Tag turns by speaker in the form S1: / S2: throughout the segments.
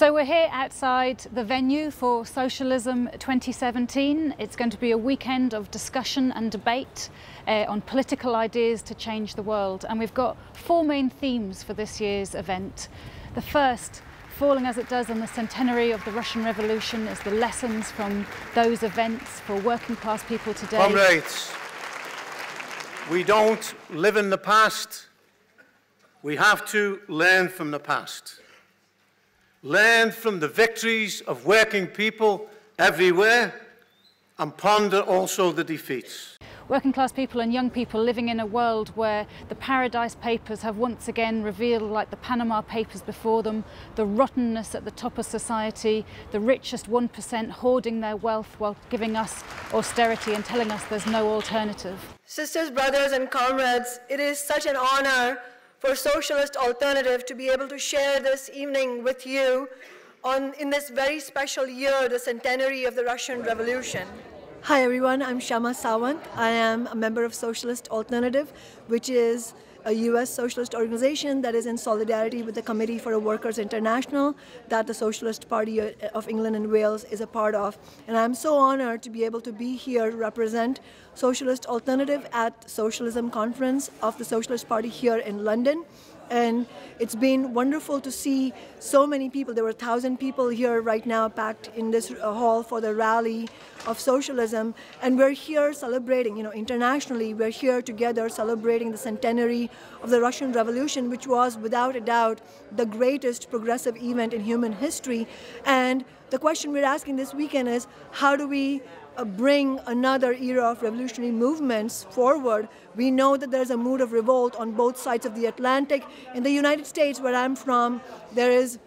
S1: So we're here outside the venue for Socialism 2017. It's going to be a weekend of discussion and debate on political ideas to change the world. And we've got four main themes for this year's event. The first, falling as it does on the centenary of the Russian Revolution, is the lessons from those events for working class people today.
S2: Comrades, we don't live in the past. We have to learn from the past. Learn from the victories of working people everywhere and ponder also the defeats.
S1: Working class people and young people living in a world where the Paradise Papers have once again revealed, like the Panama Papers before them, the rottenness at the top of society, the richest 1% hoarding their wealth while giving us austerity and telling us there's no alternative.
S3: Sisters, brothers and comrades, it is such an honor for Socialist Alternative to be able to share this evening with you in this very special year, the centenary of the Russian Revolution. Hi everyone, I'm Shama Sawant. I am a member of Socialist Alternative, which is a US socialist organization that is in solidarity with the Committee for a Workers' International that the Socialist Party of England and Wales is a part of. And I'm so honored to be able to be here to represent Socialist Alternative at Socialism Conference of the Socialist Party here in London. And it's been wonderful to see so many people. There were 1,000 people here right now packed in this hall for the rally of socialism. And we're here celebrating, internationally, we're here together celebrating the centenary of the Russian Revolution, which was without a doubt the greatest progressive event in human history. And the question we're asking this weekend is, how do we bring another era of revolutionary movements forward? We know that there's a mood of revolt on both sides of the Atlantic. In the United States, where I'm from, there is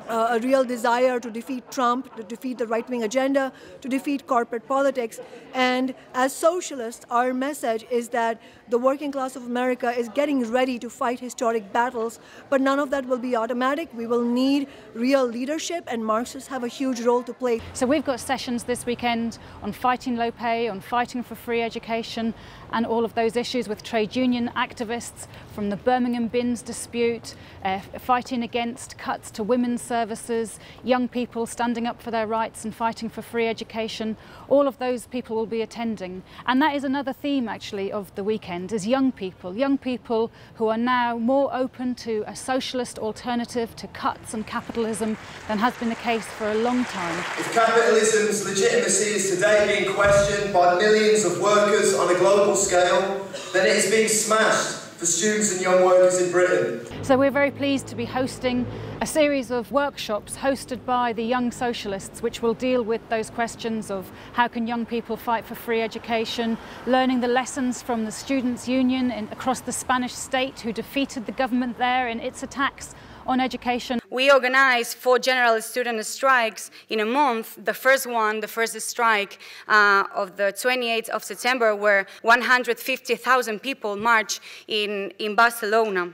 S3: a real desire to defeat Trump, to defeat the right-wing agenda, to defeat corporate politics. And as socialists, our message is that the working class of America is getting ready to fight historic battles, but none of that will be automatic. We will need real leadership, and Marxists have a huge role to play.
S1: So we've got sessions this weekend on fighting low pay, on fighting for free education, and all of those issues with trade union activists, from the Birmingham bins dispute, fighting against cuts to women's services, young people standing up for their rights and fighting for free education. All of those people will be attending. And that is another theme actually of the weekend, is young people who are now more open to a socialist alternative to cuts and capitalism than has been the case for a long time.
S4: If capitalism's legitimacy is today being questioned by millions of workers on a global scale, then it is being smashed for students and young workers in Britain.
S1: So we're very pleased to be hosting a series of workshops hosted by the Young Socialists, which will deal with those questions of how can young people fight for free education, learning the lessons from the Students' Union across the Spanish state who defeated the government there in its attacks on education.
S5: We organized 4 general student strikes in a month. The first strike of the 28th of September, where 150,000 people marched in Barcelona.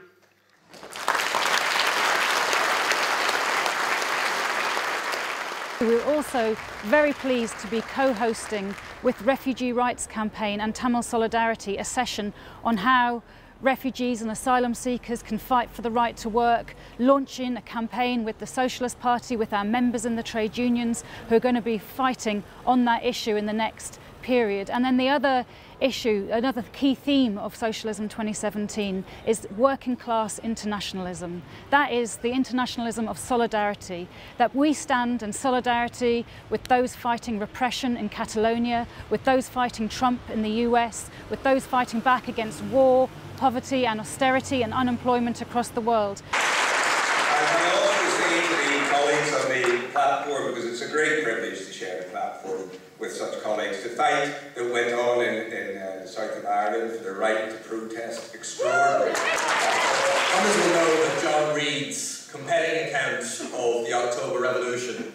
S1: We're also very pleased to be co-hosting with Refugee Rights Campaign and Tamil Solidarity a session on how refugees and asylum seekers can fight for the right to work, launching a campaign with the Socialist Party, with our members in the trade unions who are going to be fighting on that issue in the next period. And then the other issue, another key theme of Socialism 2017 is working class internationalism. That is the internationalism of solidarity, that we stand in solidarity with those fighting repression in Catalonia, with those fighting Trump in the US, with those fighting back against war, poverty and austerity and unemployment across the world.
S6: I also say to the colleagues on the platform, because it's a great privilege to share the platform with such colleagues, the fight that went on in the south of Ireland for the right to protest, extraordinary.
S7: Others will know that John Reid's compelling account of the October Revolution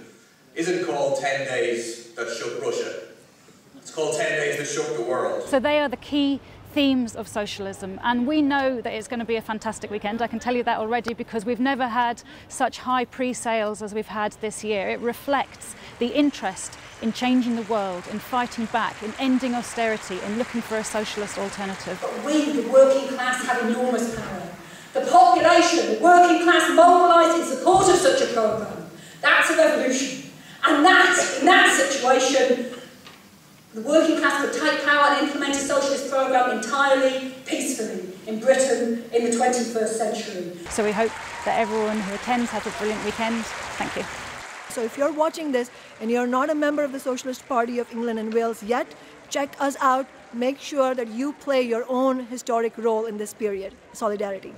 S7: isn't called 10 Days That Shook Russia. It's called 10 Days That Shook the World.
S1: So they are the key themes of socialism, and we know that it's going to be a fantastic weekend. I can tell you that already, because we've never had such high pre-sales as we've had this year. It reflects the interest in changing the world, in fighting back, in ending austerity, in looking for a socialist alternative.
S8: But we, the working class, have enormous power. The population, the working class, mobilised in support of such a programme. That's a revolution. And that, in that situation, the working class could take power and implement a socialist programme entirely peacefully in Britain in the 21st century.
S1: So we hope that everyone who attends has a brilliant weekend. Thank you.
S3: So if you're watching this and you're not a member of the Socialist Party of England and Wales yet, check us out. Make sure that you play your own historic role in this period. Solidarity.